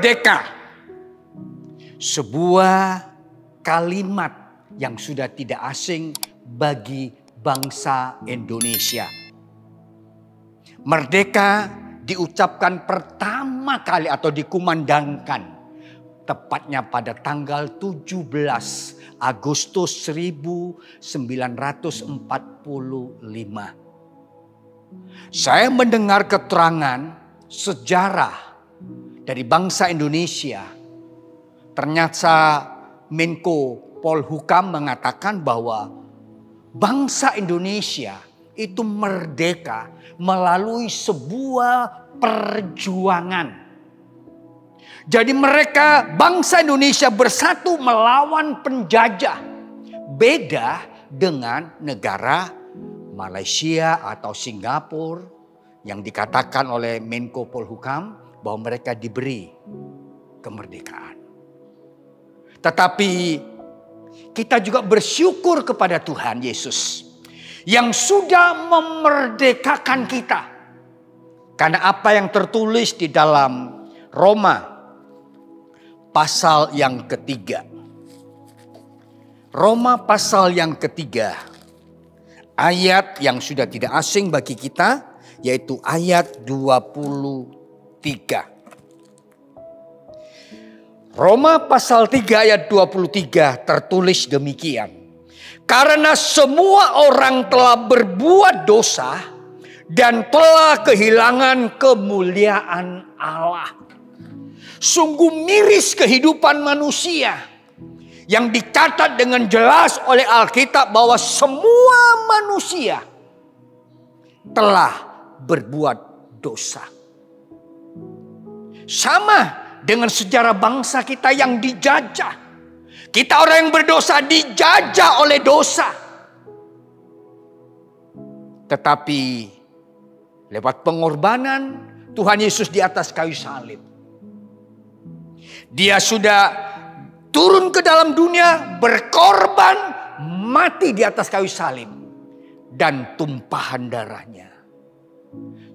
merdeka. Sebuah kalimat yang sudah tidak asing bagi bangsa Indonesia. Merdeka diucapkan pertama kali atau dikumandangkan tepatnya pada tanggal 17 Agustus 1945. Saya mendengar keterangan sejarah dari bangsa Indonesia. Ternyata Menko Polhukam mengatakan bahwa bangsa Indonesia itu merdeka melalui sebuah perjuangan. Jadi mereka, bangsa Indonesia bersatu melawan penjajah. Beda dengan negara Malaysia atau Singapura yang dikatakan oleh Menko Polhukam bahwa mereka diberi kemerdekaan. Tetapi kita juga bersyukur kepada Tuhan Yesus yang sudah memerdekakan kita. Karena apa yang tertulis di dalam Roma pasal yang ketiga. Roma pasal yang ketiga. Ayat yang sudah tidak asing bagi kita, yaitu ayat 23. Roma pasal 3 ayat 23 tertulis demikian. Karena semua orang telah berbuat dosa dan telah kehilangan kemuliaan Allah. Sungguh miris kehidupan manusia yang dicatat dengan jelas oleh Alkitab bahwa semua manusia telah berbuat dosa. Sama dengan sejarah bangsa kita yang dijajah. Kita orang yang berdosa dijajah oleh dosa. Tetapi lewat pengorbanan Tuhan Yesus di atas kayu salib, Dia sudah turun ke dalam dunia, berkorban, mati di atas kayu salib, dan tumpahan darahnya.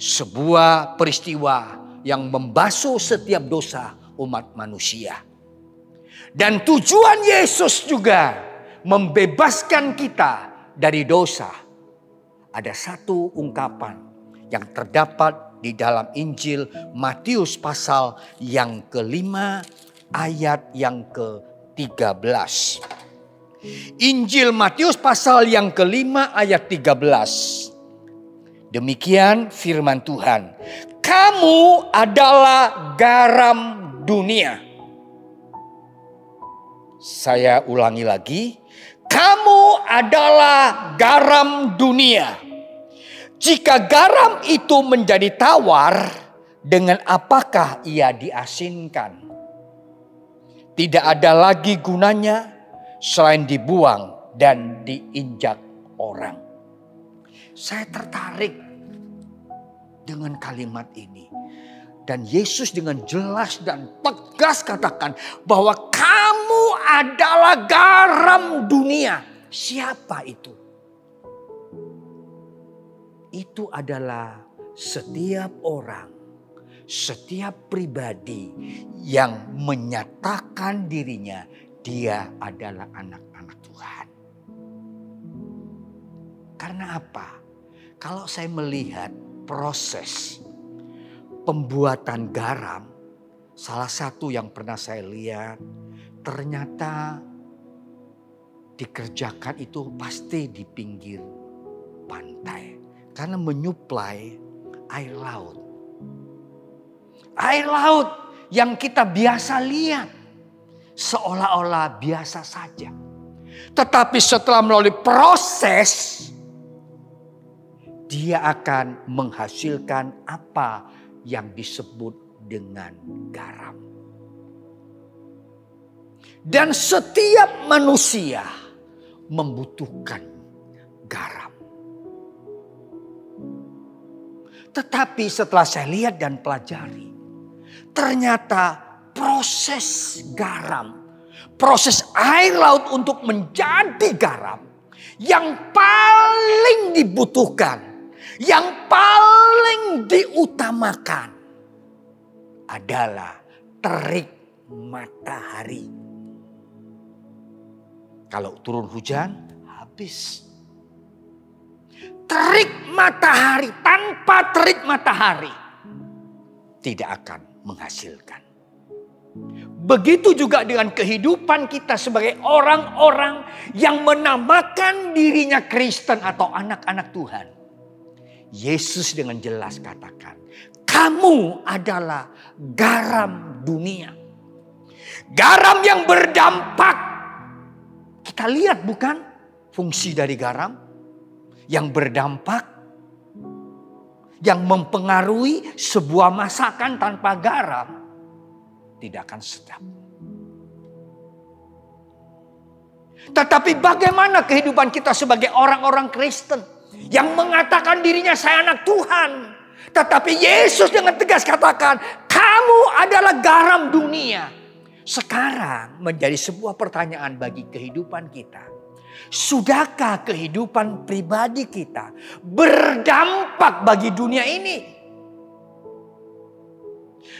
Sebuah peristiwa yang membasuh setiap dosa umat manusia. Dan tujuan Yesus juga membebaskan kita dari dosa. Ada satu ungkapan yang terdapat di dalam Injil Matius pasal yang kelima ayat yang ke-13. Injil Matius pasal yang kelima ayat 13. Demikian firman Tuhan. Kamu adalah garam dunia. Saya ulangi lagi. Kamu adalah garam dunia. Jika garam itu menjadi tawar, dengan apakah ia diasinkan? Tidak ada lagi gunanya selain dibuang dan diinjak orang. Saya tertarik dengan kalimat ini. Dan Yesus dengan jelas dan tegas katakan bahwa kamu adalah garam dunia. Siapa itu? Itu adalah setiap orang, setiap pribadi yang menyatakan dirinya dia adalah anak-anak Tuhan. Karena apa? Kalau saya melihat proses pembuatan garam, salah satu yang pernah saya lihat, ternyata dikerjakan itu pasti di pinggir pantai. Karena menyuplai air laut. Air laut yang kita biasa lihat seolah-olah biasa saja. Tetapi setelah melalui proses, dia akan menghasilkan apa yang disebut dengan garam. Dan setiap manusia membutuhkan garam. Tetapi setelah saya lihat dan pelajari, ternyata proses garam, proses air laut untuk menjadi garam yang paling dibutuhkan, yang paling diutamakan adalah terik matahari. Kalau turun hujan, habis. Terik matahari, tanpa terik matahari tidak akan menghasilkan. Begitu juga dengan kehidupan kita sebagai orang-orang yang menamakan dirinya Kristen atau anak-anak Tuhan. Yesus dengan jelas katakan, kamu adalah garam dunia. Garam yang berdampak. Kita lihat bukan fungsi dari garam yang berdampak, yang mempengaruhi sebuah masakan tanpa garam tidak akan sedap. Tetapi bagaimana kehidupan kita sebagai orang-orang Kristen yang mengatakan dirinya saya anak Tuhan. Tetapi Yesus dengan tegas katakan, kamu adalah garam dunia. Sekarang menjadi sebuah pertanyaan bagi kehidupan kita. Sudahkah kehidupan pribadi kita berdampak bagi dunia ini?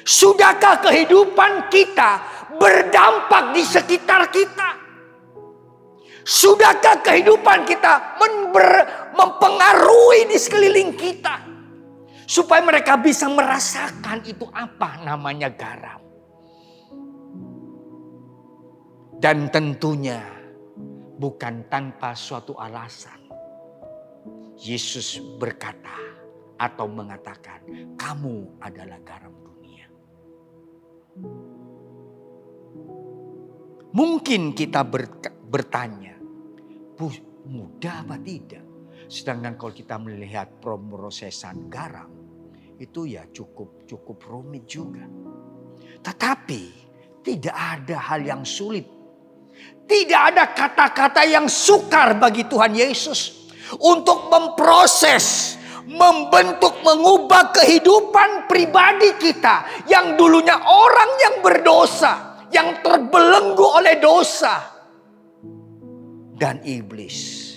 Sudahkah kehidupan kita berdampak di sekitar kita? Sudahkah kehidupan kita mempengaruhi di sekeliling kita? Supaya mereka bisa merasakan itu apa namanya garam. Dan tentunya bukan tanpa suatu alasan. Yesus berkata atau mengatakan, kamu adalah garam dunia. Mungkin kita bertanya, mudah apa tidak? Sedangkan kalau kita melihat pemrosesan garam, itu ya cukup rumit juga. Tetapi tidak ada hal yang sulit. Tidak ada kata-kata yang sukar bagi Tuhan Yesus untuk memproses, membentuk, mengubah kehidupan pribadi kita yang dulunya orang yang berdosa, yang terbelenggu oleh dosa dan iblis.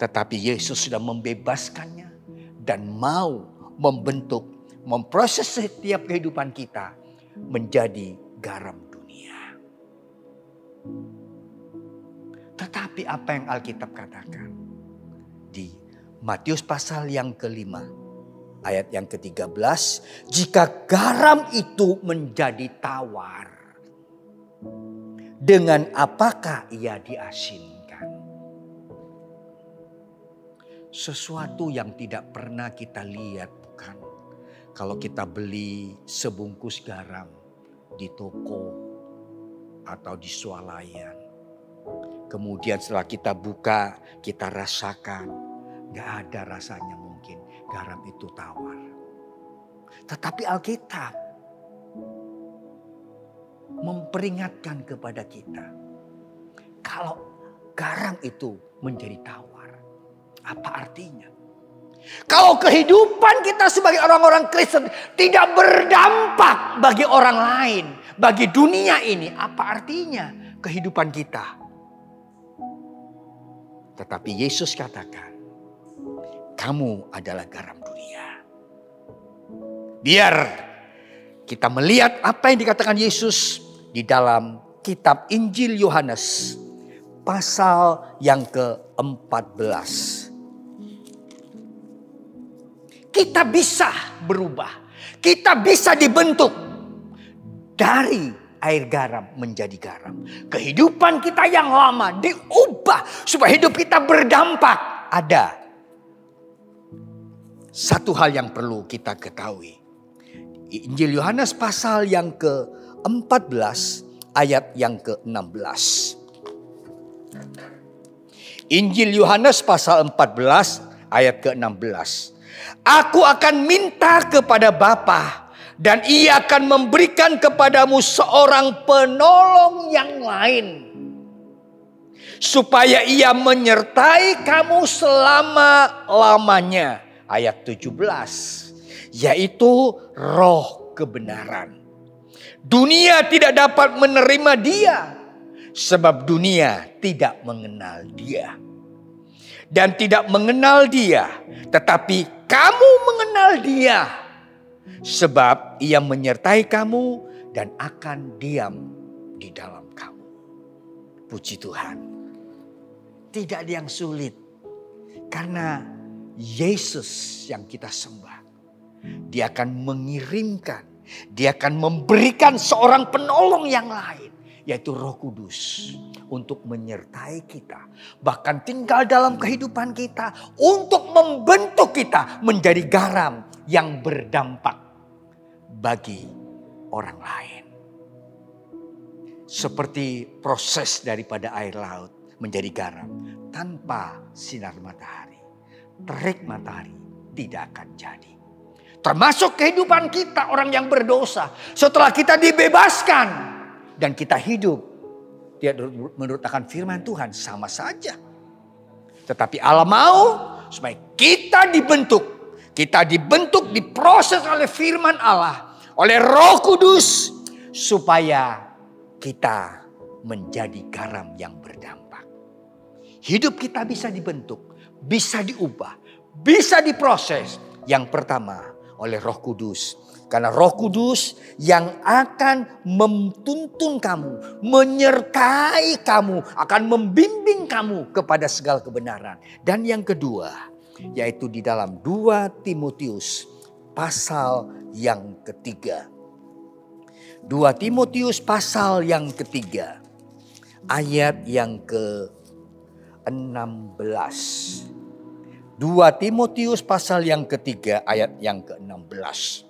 Tetapi Yesus sudah membebaskannya dan mau membentuk, memproses setiap kehidupan kita menjadi garam dunia. Tetapi apa yang Alkitab katakan di Matius pasal yang ke-5 ayat yang ke-13, jika garam itu menjadi tawar, dengan apakah ia diasinkan? Sesuatu yang tidak pernah kita lihat, bukan? Kalau kita beli sebungkus garam di toko atau di swalayan, kemudian setelah kita buka, kita rasakan, gak ada rasanya mungkin garam itu tawar. Tetapi Alkitab memperingatkan kepada kita, kalau garam itu menjadi tawar, apa artinya? Kalau kehidupan kita sebagai orang-orang Kristen tidak berdampak bagi orang lain, bagi dunia ini, apa artinya kehidupan kita? Tetapi Yesus katakan, kamu adalah garam dunia. Biar kita melihat apa yang dikatakan Yesus di dalam kitab Injil Yohanes pasal yang ke-14. Kita bisa berubah. Kita bisa dibentuk dari air garam menjadi garam. Kehidupan kita yang lama diubah supaya hidup kita berdampak. Ada satu hal yang perlu kita ketahui. Injil Yohanes pasal yang ke-14 ayat yang ke-16. Injil Yohanes pasal 14 ayat ke-16. Aku akan minta kepada Bapa dan ia akan memberikan kepadamu seorang penolong yang lain, supaya ia menyertai kamu selama-lamanya. Ayat 17, yaitu roh kebenaran. Dunia tidak dapat menerima dia, sebab dunia tidak mengenal dia. Dan tidak mengenal dia, tetapi kamu mengenal dia, sebab ia menyertai kamu dan akan diam di dalam kamu. Puji Tuhan. Tidak ada yang sulit. Karena Yesus yang kita sembah. Dia akan mengirimkan. Dia akan memberikan seorang penolong yang lain. Yaitu Roh Kudus. Untuk menyertai kita. Bahkan tinggal dalam kehidupan kita. Untuk membentuk kita menjadi garam yang berdampak bagi orang lain. Seperti proses daripada air laut menjadi garam. Tanpa sinar matahari. Terik matahari tidak akan jadi. Termasuk kehidupan kita orang yang berdosa. Setelah kita dibebaskan. Dan kita hidup. Menurut akan firman Tuhan sama saja. Tetapi Allah mau supaya kita dibentuk. Kita dibentuk, diproses oleh firman Allah. Oleh Roh Kudus. Supaya kita menjadi garam yang berdampak. Hidup kita bisa dibentuk. Bisa diubah. Bisa diproses. Yang pertama oleh Roh Kudus. Karena Roh Kudus yang akan menuntun kamu, menyertai kamu, akan membimbing kamu kepada segala kebenaran. Dan yang kedua, yaitu di dalam 2 Timotius pasal yang ketiga. 2 Timotius pasal yang ketiga, ayat yang ke-16. 2 Timotius pasal yang ketiga, ayat yang ke-16.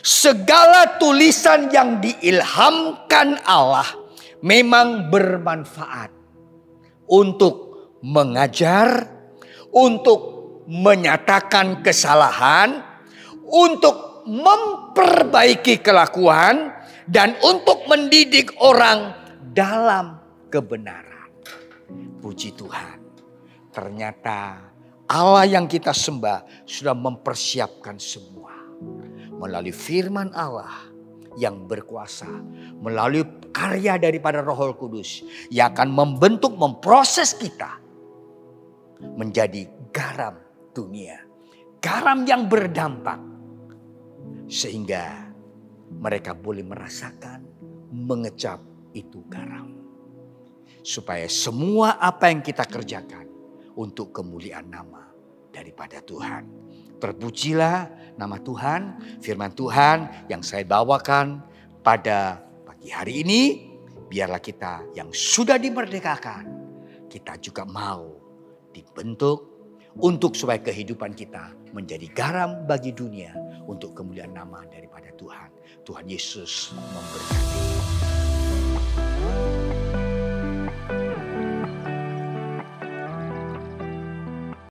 Segala tulisan yang diilhamkan Allah memang bermanfaat untuk mengajar, untuk menyatakan kesalahan, untuk memperbaiki kelakuan, dan untuk mendidik orang dalam kebenaran. Puji Tuhan, ternyata Allah yang kita sembah sudah mempersiapkan semua. Melalui firman Allah yang berkuasa. Melalui karya daripada Roh Kudus. Yang akan membentuk, memproses kita. Menjadi garam dunia. Garam yang berdampak. Sehingga mereka boleh merasakan, mengecap itu garam. Supaya semua apa yang kita kerjakan. Untuk kemuliaan nama daripada Tuhan. Terpujilah nama Tuhan, firman Tuhan yang saya bawakan pada pagi hari ini. Biarlah kita yang sudah dimerdekakan, kita juga mau dibentuk untuk supaya kehidupan kita menjadi garam bagi dunia untuk kemuliaan nama daripada Tuhan. Tuhan Yesus memberkati.